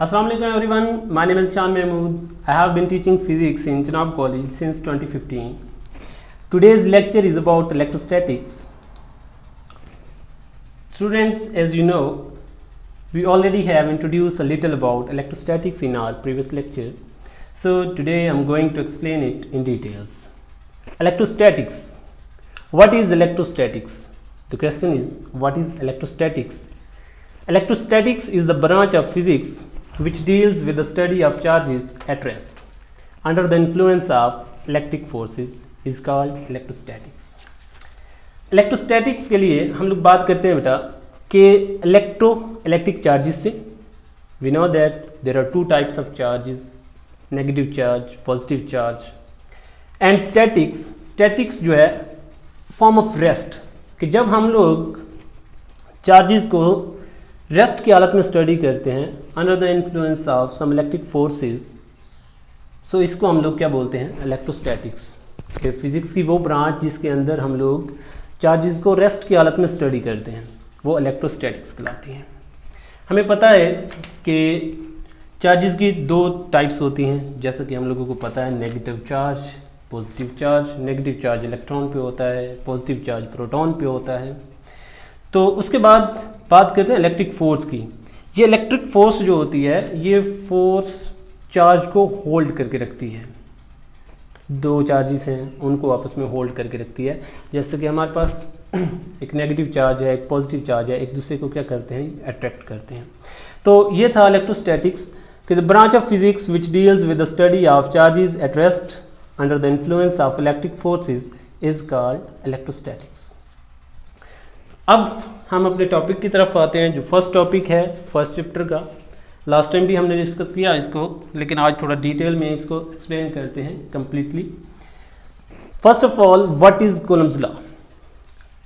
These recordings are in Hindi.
Assalamu alaikum everyone. My name is Shan Mahmood. I have been teaching physics in Chenab College since 2015. Today's lecture is about electrostatics. Students, as you know, we already have introduced a little about electrostatics in our previous lecture. So today I am going to explain it in details. Electrostatics. What is electrostatics? The question is, what is electrostatics? Electrostatics is the branch of physics which deals with the study of charges at rest under the influence of electric forces is called electrostatics. Electrostatics के लिए हम लोग बात करते हैं बेटा कि इलेक्ट्रिक चार्जेस से we know that there are two types of charges, negative charge, positive charge and statics जो है फॉर्म ऑफ रेस्ट, कि जब हम लोग चार्जेस को रेस्ट की हालत में स्टडी करते हैं under the influence of some electric forces, so इसको हम लोग क्या बोलते हैं, इलेक्ट्रोस्टैटिक्स। कि फिजिक्स की वो ब्रांच जिसके अंदर हम लोग चार्जेस को रेस्ट की हालत में स्टडी करते हैं वो इलेक्ट्रोस्टैटिक्स कहलाती हैं। हमें पता है कि चार्जेस की दो टाइप्स होती हैं, जैसा कि हम लोगों को पता है, negative charge, positive charge. Negative charge electron पे होता है, पॉजिटिव चार्ज प्रोटॉन पे होता है। तो उसके बाद बात करते हैं इलेक्ट्रिक फोर्स की। ये इलेक्ट्रिक फोर्स जो होती है ये फोर्स चार्ज को होल्ड करके रखती है। दो चार्जेस हैं उनको आपस में होल्ड करके रखती है। जैसे कि हमारे पास एक नेगेटिव चार्ज है, एक पॉजिटिव चार्ज है, एक दूसरे को क्या करते हैं, अट्रैक्ट करते हैं। तो ये था इलेक्ट्रोस्टैटिक्स, कि the branch of physics which deals with the study of charges at rest under the influence of electric forces is called electrostatics. अब हम अपने टॉपिक की तरफ आते हैं, जो फर्स्ट टॉपिक है फर्स्ट चैप्टर का। लास्ट टाइम भी हमने डिस्कस किया इसको, लेकिन आज थोड़ा डिटेल में इसको एक्सप्लेन करते हैं completely. First of all, what is Coulomb's law?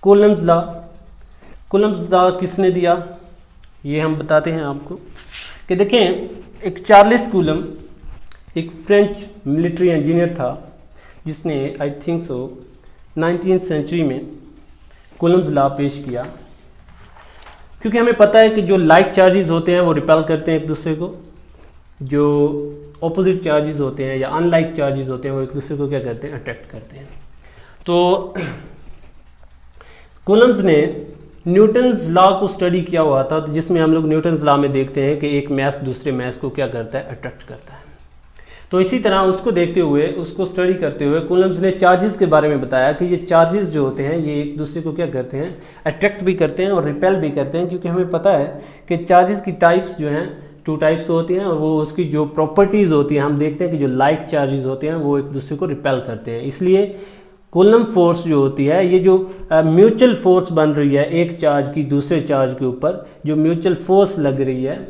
Coulomb's law किसने दिया ये हम बताते हैं आपको। कि देखें, एक चार्ल्स कूलम एक फ्रेंच मिलिट्री इंजीनियर था जिसने आई थिंक सो 19वीं सेंचुरी में कूलम्स लॉ पेश किया। क्योंकि हमें पता है कि जो लाइक चार्जेस होते हैं वो रिपेल करते हैं एक दूसरे को, जो ऑपोजिट चार्जेस होते हैं या अनलाइक चार्जेस होते हैं वो एक दूसरे को क्या करते हैं, अट्रैक्ट करते हैं। तो कूलम्स ने न्यूटन्स लॉ को स्टडी किया हुआ था, तो जिसमें हम लोग न्यूटन्स लॉ में देखते हैं कि एक मैस दूसरे मैस को क्या करता है, अट्रैक्ट करता है। तो इसी तरह उसको देखते हुए, उसको स्टडी करते हुए कूलम्स ने चार्जेस के बारे में बताया कि ये चार्जेस जो होते हैं ये एक दूसरे को क्या करते हैं, अट्रैक्ट भी करते हैं और रिपेल भी करते हैं। क्योंकि हमें पता है कि चार्जेस की टाइप्स जो हैं टू टाइप्स होती हैं, और वो उसकी जो प्रॉपर्टीज़ होती हैं हम देखते हैं कि जो लाइक चार्जेस होते हैं वो एक दूसरे को रिपेल करते हैं। इसलिए कूलम फोर्स जो होती है, ये जो म्यूचुअल फोर्स बन रही है एक चार्ज की दूसरे चार्ज के ऊपर, जो म्यूचुअल फोर्स लग रही है,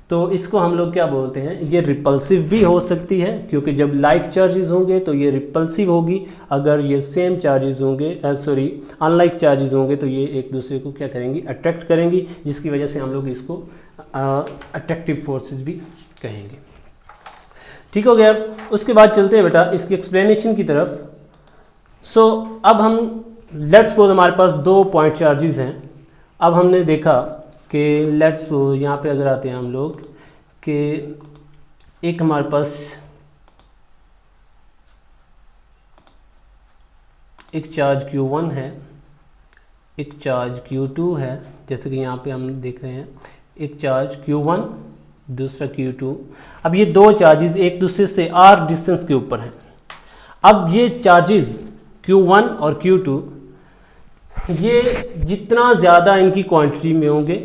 तो इसको हम लोग क्या बोलते हैं, ये रिपल्सिव भी हो सकती है। क्योंकि जब लाइक चार्जेस होंगे तो ये रिपल्सिव होगी, अगर ये सेम चार्जेस होंगे अनलाइक चार्जेस होंगे तो ये एक दूसरे को क्या करेंगी, अट्रैक्ट करेंगी, जिसकी वजह से हम लोग इसको अट्रैक्टिव फोर्सेस भी कहेंगे। ठीक हो गया। उसके बाद चलते हैं बेटा इसकी एक्सप्लेनेशन की तरफ। सो अब हम लेट्स सपोज हमारे पास दो पॉइंट चार्जेस हैं। अब हमने देखा कि लेट्स सपोज यहाँ पे अगर आते हैं हम लोग कि एक हमारे पास एक चार्ज Q1 है, एक चार्ज Q2 है, जैसे कि यहाँ पे हम देख रहे हैं एक चार्ज Q1 दूसरा Q2। अब ये दो चार्जेस एक दूसरे से r डिस्टेंस के ऊपर हैं। अब ये चार्जेस Q1 और Q2 ये जितना ज़्यादा इनकी क्वांटिटी में होंगे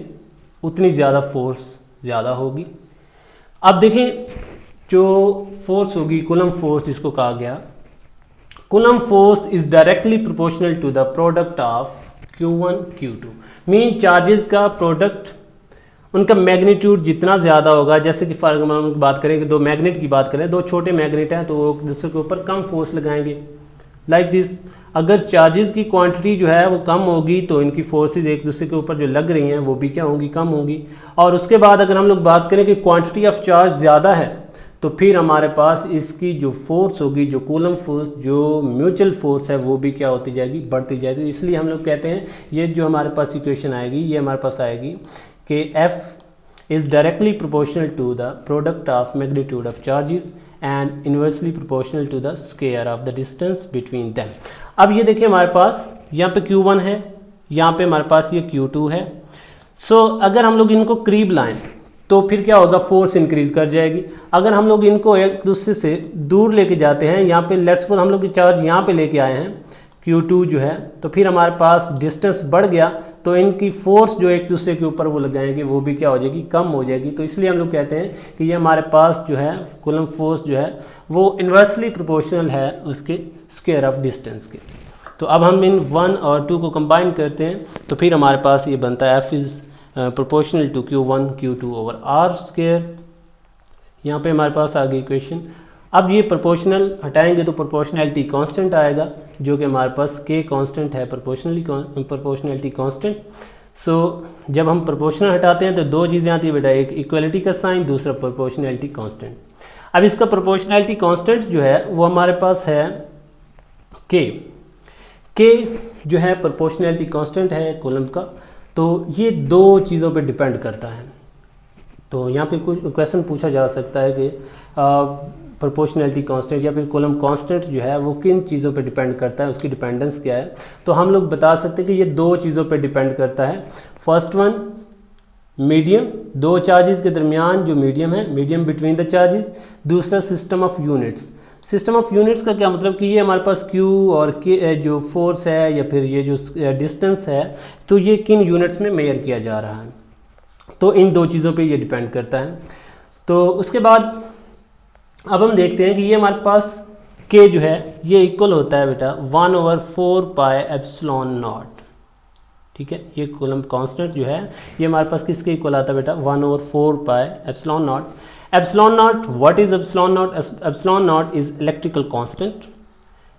उतनी ज़्यादा फोर्स ज़्यादा होगी। अब देखें, जो फोर्स होगी कूलम फोर्स जिसको कहा गया, Coulomb force is directly proportional to the product of Q1 Q2। Mean charges का प्रोडक्ट, उनका मैग्नीट्यूड जितना ज़्यादा होगा, जैसे कि फॉर एग्जाम्पल बात करें कि दो मैग्नेट की बात करें, दो छोटे मैग्नेट हैं तो वो एक दूसरे के ऊपर कम फोर्स लगाएंगे लाइक दिस। अगर चार्जेस की क्वांटिटी जो है वो कम होगी तो इनकी फोर्सेस एक दूसरे के ऊपर जो लग रही हैं वो भी क्या होंगी, कम होंगी। और उसके बाद अगर हम लोग बात करें कि क्वांटिटी ऑफ चार्ज ज़्यादा है तो फिर हमारे पास इसकी जो फोर्स होगी, जो कूलम फोर्स, जो म्यूचुअल फोर्स है, वो भी क्या होती जाएगी, बढ़ती जाएगी। इसलिए हम लोग कहते हैं ये जो हमारे पास इक्वेशन आएगी, ये हमारे पास आएगी कि F is directly proportional to the product of magnitude of charges and inversely proportional to the square of the distance between them. अब ये देखिए हमारे पास यहाँ पे Q1 है, यहाँ पे हमारे पास ये Q2 है. सो अगर हम लोग इनको करीब लाएं तो फिर क्या होगा, फोर्स इंक्रीज कर जाएगी. अगर हम लोग इनको एक दूसरे से दूर लेके जाते हैं, यहाँ पे लेट्स सपोज हम लोग चार्ज यहाँ पे लेके आए हैं Q2 जो है, तो फिर हमारे पास डिस्टेंस बढ़ गया तो इनकी फोर्स जो एक दूसरे के ऊपर वो लगाएंगे वो भी क्या हो जाएगी, कम हो जाएगी. तो इसलिए हम लोग कहते हैं कि ये हमारे पास जो है कूलम्ब फोर्स जो है वो इन्वर्सली प्रोपोर्शनल है उसके स्क्वायर ऑफ डिस्टेंस के. तो अब हम इन 1 और 2 को कंबाइन करते हैं तो फिर हमारे पास ये बनता है F is proportional to Q1 Q2 over R square. यहाँ पे हमारे पास आ गई इक्वेशन. अब ये प्रोपोर्शनल हटाएंगे तो प्रोपोर्शनैलिटी कांस्टेंट आएगा जो कि हमारे पास K कांस्टेंट है, प्रोपोर्शनैलिटी कांस्टेंट. सो जब हम प्रोपोर्शनल हटाते हैं तो दो चीज़ें आती है बेटा, एक इक्वलिटी का साइन, दूसरा प्रोपोर्शनैलिटी कांस्टेंट. अब इसका प्रोपोर्शनैलिटी कांस्टेंट जो है वो हमारे पास है K जो है प्रोपोर्शनैलिटी कांस्टेंट है कूलम्ब का. तो ये दो चीज़ों पे डिपेंड करता है. तो यहाँ पे कुछ क्वेश्चन पूछा जा सकता है कि प्रोपोर्शनैलिटी कांस्टेंट या फिर कूलम्ब कांस्टेंट जो है वो किन चीज़ों पे डिपेंड करता है, उसकी डिपेंडेंस क्या है. तो हम लोग बता सकते हैं कि ये दो चीज़ों पे डिपेंड करता है. फर्स्ट वन मीडियम, दो चार्जेस के दरमियान जो मीडियम है, मीडियम बिटवीन द चार्जेस. दूसरा system of units. System of units का क्या मतलब कि ये हमारे पास Q और K जो फोर्स है या फिर ये जो डिस्टेंस है तो ये किन यूनिट्स में मेजर किया जा रहा है. तो इन दो चीज़ों पे ये डिपेंड करता है. तो उसके बाद अब हम देखते हैं कि ये हमारे पास K जो है ये इक्वल होता है बेटा 1/4 पाई एप्सिलॉन नॉट. ठीक है, ये कूलम्ब कांस्टेंट जो है ये हमारे पास किसके इक्वल आता है बेटा, 1/4 pi epsilon not. Epsilon not, what is epsilon not? Epsilon not is electrical constant.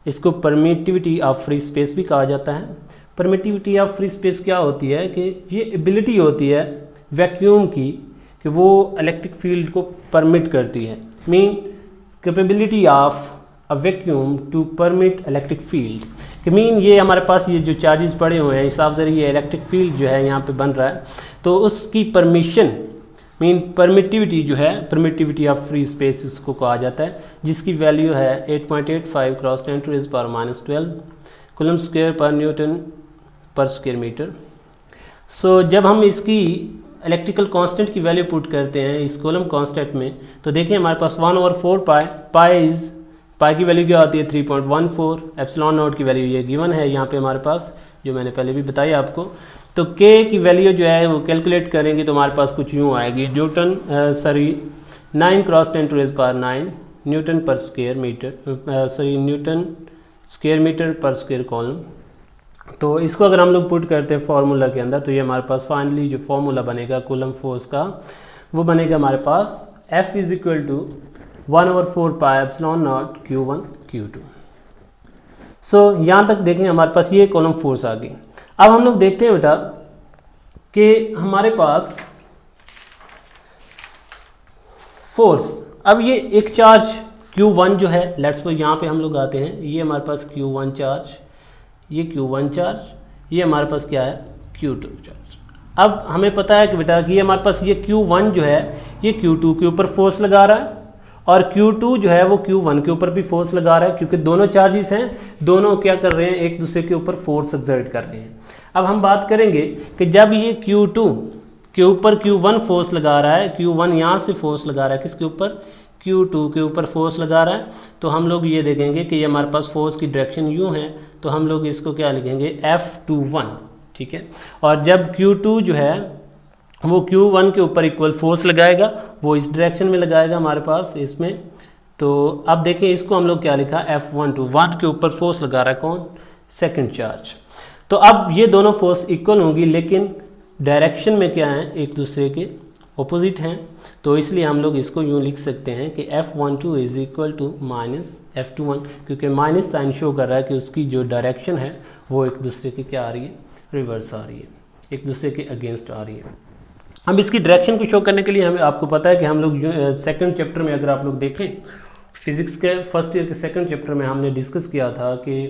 इसको परमिटिविटी ऑफ फ्री स्पेस भी कहा जाता है. परमिटिविटी ऑफ फ्री स्पेस क्या होती है कि ये एबिलिटी होती है वैक्यूम की कि वो इलेक्ट्रिक फील्ड को परमिट करती है. Mean capability of a vacuum to permit electric field. कि मीन ये हमारे पास ये जो चार्जेस पड़े हुए हैं हिसाब से ये इलेक्ट्रिक फील्ड जो है यहाँ पे बन रहा है तो उसकी परमिशन मीन परमिटिविटी जो है, परमिटिविटी ऑफ फ्री स्पेस इसको कहा जाता है, जिसकी वैल्यू है 8.85 क्रॉस 10⁻⁻12 कूलम्ब स्क्वायर पर न्यूटन पर स्क्वायर मीटर. सो जब हम इसकी इलेक्ट्रिकल कांस्टेंट की वैल्यू पुट करते हैं इस कूलम्ब कांस्टेंट में तो देखिए हमारे पास 1/4 पाई की वैल्यू क्या आती है 3.14. एप्सिलॉन नॉट की वैल्यू ये गिवन है यहाँ पे हमारे पास जो मैंने पहले भी बताई आपको. तो K की वैल्यू जो है वो कैलकुलेट करेंगे तो हमारे पास कुछ यूँ आएगी 9 क्रॉस 10⁻⁹ न्यूटन पर square metre, newton square metre पर स्क्वायर कॉलम. तो इसको अगर हम लोग पुट करते हैं फार्मूला के अंदर तो ये हमारे पास फाइनली जो फार्मूला बनेगा कूलम्ब फोर्स का वो बनेगा हमारे पास F is equal to 1/4 pi epsilon naught Q1 Q2. So यहाँ तक देखें हमारे पास ये कूलम्ब फोर्स आ गई. अब हम लोग देखते हैं बेटा कि हमारे पास फोर्स, अब ये एक चार्ज Q1 जो है लेट्स सपोज यहाँ पे हम लोग आते हैं, ये हमारे पास Q1 चार्ज, ये Q1 चार्ज, ये हमारे पास क्या है Q2 चार्ज. अब हमें पता है कि बेटा कि ये हमारे पास ये Q1 जो है ये Q2 के ऊपर फोर्स लगा रहा है और Q2 जो है वो Q1 के ऊपर भी फोर्स लगा रहा है क्योंकि दोनों चार्जेस हैं, दोनों क्या कर रहे हैं एक दूसरे के ऊपर फोर्स एक्सर्ट कर रहे हैं. अब हम बात करेंगे कि जब ये Q2 के ऊपर Q1 फोर्स लगा रहा है, Q1 यहाँ से फोर्स लगा रहा है किसके ऊपर, Q2 के ऊपर फोर्स लगा रहा है, तो हम लोग ये देखेंगे कि ये हमारे पास फोर्स की डायरेक्शन यूँ है तो हम लोग इसको क्या लिखेंगे F21. ठीक है, और जब Q2 जो है वो Q1 के ऊपर इक्वल फोर्स लगाएगा वो इस डायरेक्शन में लगाएगा हमारे पास इसमें. तो अब देखें इसको हम लोग क्या लिखा F12, 1 के ऊपर फोर्स लगा रहा है कौन, सेकंड चार्ज. तो अब ये दोनों फोर्स इक्वल होंगी लेकिन डायरेक्शन में क्या है एक दूसरे के ऑपोजिट हैं. तो इसलिए हम लोग इसको यूँ लिख सकते हैं कि F12 is equal to minus F21 क्योंकि माइनस साइन शो कर रहा है कि उसकी जो डायरेक्शन है वो एक दूसरे की क्या आ रही है, रिवर्स आ रही है, एक दूसरे के अगेंस्ट आ रही है. अब इसकी डायरेक्शन को शो करने के लिए हमें आपको पता है कि हम लोग सेकंड चैप्टर में अगर आप लोग देखें फिज़िक्स के फर्स्ट ईयर के सेकंड चैप्टर में हमने डिस्कस किया था कि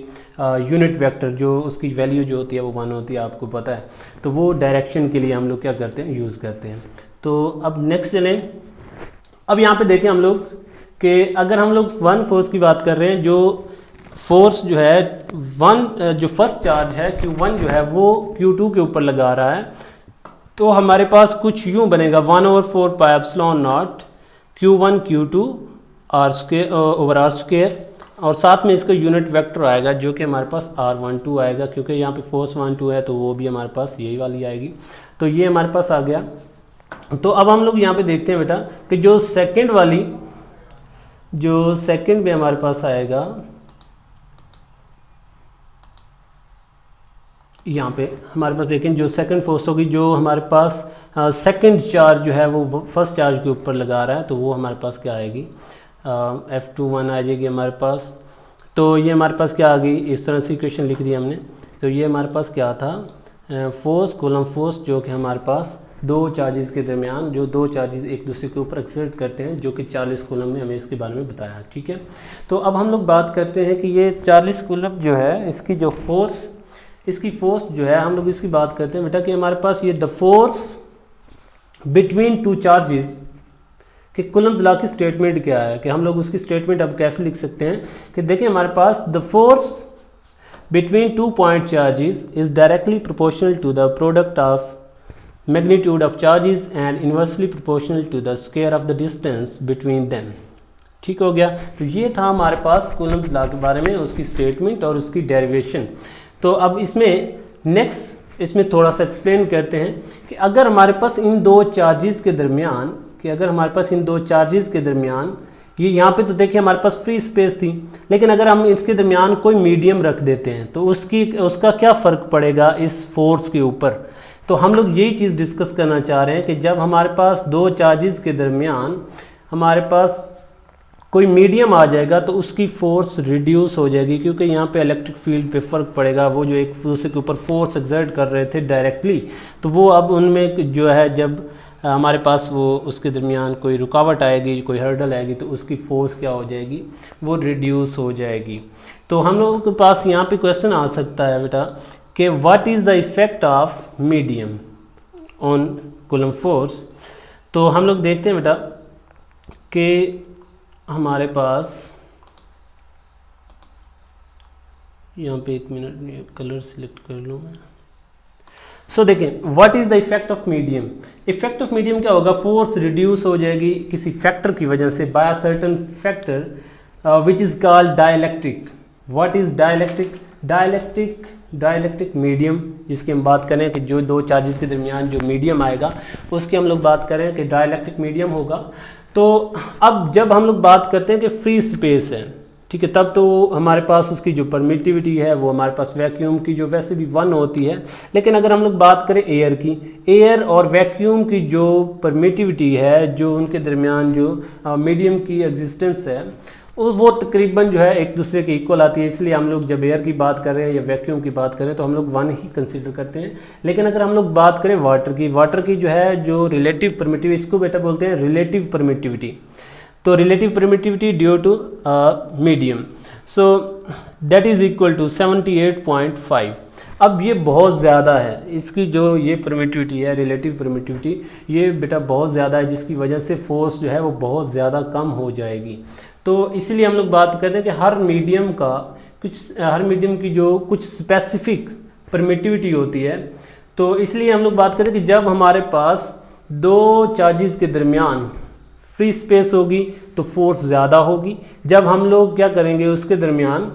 यूनिट वेक्टर जो उसकी वैल्यू जो होती है वो 1 होती है, आपको पता है. तो वो डायरेक्शन के लिए हम लोग क्या करते हैं, यूज़ करते हैं. तो अब नेक्स्ट चलें। अब यहाँ पे देखें हम लोग कि अगर हम लोग वन फोर्स की बात कर रहे हैं, जो फोर्स जो है जो फर्स्ट चार्ज है Q1 जो है वो Q2 के ऊपर लगा रहा है, तो हमारे पास कुछ यूँ बनेगा 1/4 pi epsilon naught Q1 Q2 r square over r square, और साथ में इसका यूनिट वेक्टर आएगा जो कि हमारे पास R12 आएगा, क्योंकि यहाँ पे फोर्स 12 है तो वो भी हमारे पास यही वाली आएगी। तो ये हमारे पास आ गया। तो अब हम लोग यहाँ पे देखते हैं बेटा कि जो सेकंड में हमारे पास आएगा, यहाँ पे हमारे पास देखें जो सेकंड फोर्स होगी, जो हमारे पास सेकंड चार्ज जो है वो फर्स्ट चार्ज के ऊपर लगा रहा है, तो वो हमारे पास क्या आएगी, F21 आ जाएगी हमारे पास। तो ये हमारे पास क्या आ गई, इस तरह से इक्वेशन लिख दी हमने। तो ये हमारे पास क्या था, फोर्स कूलम फोर्स, जो कि हमारे पास दो चार्जेस के दरमियान, जो दो चार्जेस एक दूसरे के ऊपर एक्सर्ट करते हैं, जो कि 40 कूलम ने हमें इसके बारे में बताया। ठीक है, तो अब हम लोग बात करते हैं कि ये 40 कूलम जो है इसकी जो फोर्स, इसकी फोर्स जो है हम लोग इसकी बात करते हैं बेटा कि हमारे पास ये the force between two charges कि कुलम्स लॉ की स्टेटमेंट क्या है, कि हम लोग उसकी स्टेटमेंट अब कैसे लिख सकते हैं कि देखिए हमारे पास the force between two point charges is directly proportional to the product of magnitude of charges and inversely proportional to the square of the distance between them. ठीक हो गया। तो ये था हमारे पास कुलम्स लॉ के बारे में, उसकी स्टेटमेंट और उसकी डेरिवेशन। तो अब इसमें नेक्स्ट इसमें थोड़ा सा एक्सप्लेन करते हैं कि अगर हमारे पास इन दो चार्जेस के दरमियान, ये यहाँ पे तो देखिए हमारे पास फ्री स्पेस थी, लेकिन अगर हम इसके दरमियान कोई मीडियम रख देते हैं तो उसका क्या फ़र्क पड़ेगा इस फोर्स के ऊपर। तो हम लोग यही चीज़ डिस्कस करना चाह रहे हैं कि जब हमारे पास दो चार्जेस के दरमियान हमारे पास कोई मीडियम आ जाएगा तो उसकी फोर्स रिड्यूस हो जाएगी, क्योंकि यहाँ पे इलेक्ट्रिक फील्ड पे फ़र्क पड़ेगा। वो जो एक दूसरे के ऊपर फोर्स एक्सर्ट कर रहे थे डायरेक्टली, तो वो अब उनमें जो है जब हमारे पास वो उसके दरमियान कोई रुकावट आएगी, कोई हर्डल आएगी, तो उसकी फोर्स क्या हो जाएगी, वो रिड्यूस हो जाएगी। तो हम लोगों के पास यहाँ पे क्वेश्चन आ सकता है बेटा कि what is the effect of medium on coulomb force. तो हम लोग देखते हैं बेटा कि हमारे पास यहाँ पे एक मिनट कलर सिलेक्ट कर लूँ मैं। सो देखें what is the effect of medium. Effect of medium क्या होगा, फोर्स रिड्यूस हो जाएगी किसी फैक्टर की वजह से, by a certain factor which is called dielectric. What is dielectric, dielectric medium, जिसकी हम बात करें कि जो दो चार्जेस के दरमियान जो मीडियम आएगा उसकी हम लोग बात करें कि डाइलेक्ट्रिक मीडियम होगा। तो अब जब हम लोग बात करते हैं कि फ्री स्पेस है, ठीक है, तब तो हमारे पास उसकी जो परमिटिविटी है वो हमारे पास वैक्यूम की जो वैसे भी 1 होती है, लेकिन अगर हम लोग बात करें एयर की, एयर और वैक्यूम की जो परमिटिविटी है, जो उनके दरमियान जो मीडियम की एग्जिस्टेंस है, वो तकरीबन जो है एक दूसरे के इक्वल आती है। इसलिए हम लोग जब एयर की बात कर रहे हैं या वैक्यूम की बात करें तो हम लोग 1 ही कंसीडर करते हैं। लेकिन अगर हम लोग बात करें वाटर की जो है जो रिलेटिव परमिटिविटी, इसको बेटा बोलते हैं रिलेटिव परमिटिविटी। तो relative permittivity due to medium, so that is equal to 78.5। अब ये बहुत ज़्यादा है, इसकी जो ये परमिटिविटी है, रिलेटिव परमिटिविटी, ये बेटा बहुत ज़्यादा है, जिसकी वजह से फोर्स जो है वो बहुत ज़्यादा कम हो जाएगी। तो इसलिए हम लोग बात करते हैं कि हर मीडियम की जो कुछ स्पेसिफिक परमिटिविटी होती है। तो इसलिए हम लोग बात करते हैं कि जब हमारे पास दो चार्जेस के दरमियान फ्री स्पेस होगी तो फोर्स ज़्यादा होगी। जब हम लोग क्या करेंगे, उसके दरमियान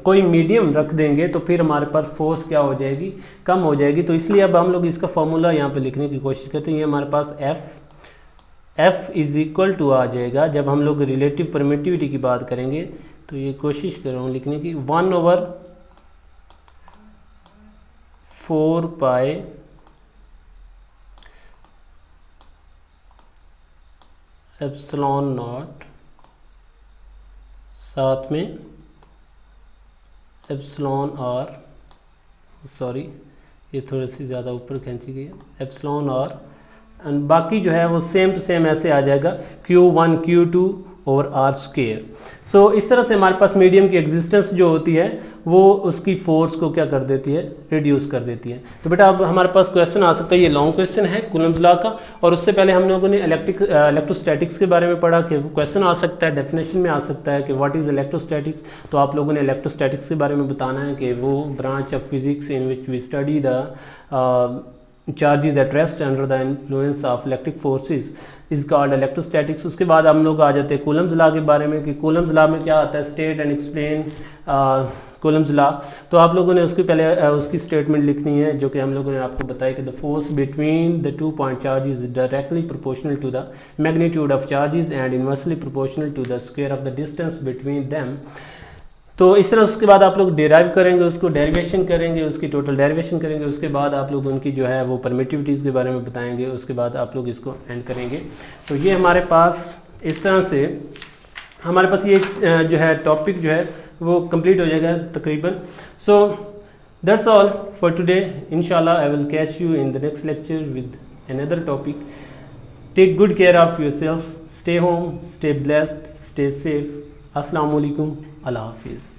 कोई मीडियम रख देंगे तो फिर हमारे पास फोर्स क्या हो जाएगी, कम हो जाएगी। तो इसलिए अब हम लोग इसका फॉर्मूला यहाँ पे लिखने की कोशिश करते हैं। ये हमारे पास F इज़ इक्वल टू आ जाएगा, जब हम लोग रिलेटिव परमिटिविटी की बात करेंगे तो ये कोशिश कर रहा हूँ लिखने की, 1/4 पाई एप्सिलॉन नॉट, साथ में एप्सिलॉन आर, सॉरी ये थोड़ी सी ज़्यादा ऊपर खींची गई है, एप्सिलॉन आर, एंड बाकी जो है वो सेम टू सेम ऐसे आ जाएगा, Q1 Q2 over r square. सो इस तरह से हमारे पास मीडियम की एग्जिस्टेंस जो होती है वो उसकी फोर्स को क्या कर देती है, रिड्यूस कर देती है। तो बेटा अब हमारे पास क्वेश्चन आ सकता है, ये लॉन्ग क्वेश्चन है कूलम्स लॉ का, और उससे पहले हम लोगों ने इलेक्ट्रोस्टैटिक्स के बारे में पढ़ा कि क्वेश्चन आ सकता है, डेफिनेशन में आ सकता है कि व्हाट इज़ इलेक्ट्रोस्टैटिक्स। तो आप लोगों ने इलेक्ट्रोस्टैटिक्स के बारे में बताना है कि वो branch of physics in which we study the charges at rest under the influence of electric forces is called electrostatics। उसके बाद हम लोग आ जाते हैं कूलम्स लॉ के बारे में कि कूलम्स लॉ में क्या आता है, state and explain Coulomb's law. तो आप लोगों ने उसके पहले उसकी स्टेटमेंट लिखनी है जो कि हम लोगों ने आपको बताया कि the force between the two point charges is directly proportional to the magnitude of charges and inversely proportional to the square of the distance between them. तो इस तरह उसके बाद आप लोग डेराइव करेंगे, उसको डेरिवेशन करेंगे, उसकी टोटल डेरिवेशन करेंगे, उसके बाद आप लोग उनकी जो है वो परमिटिविटीज़ के बारे में बताएंगे, उसके बाद आप लोग इसको एंड करेंगे। तो ये हमारे पास इस तरह से हमारे पास ये जो है टॉपिक जो है वो कंप्लीट हो जाएगा तकरीबन। So that's all for today. इंशाल्लाह I will catch you in the next lecture with another topic. Take good care of yourself, stay home, stay blessed, stay safe. अस्सलाम वालेकुम, अल्लाह हाफिज़।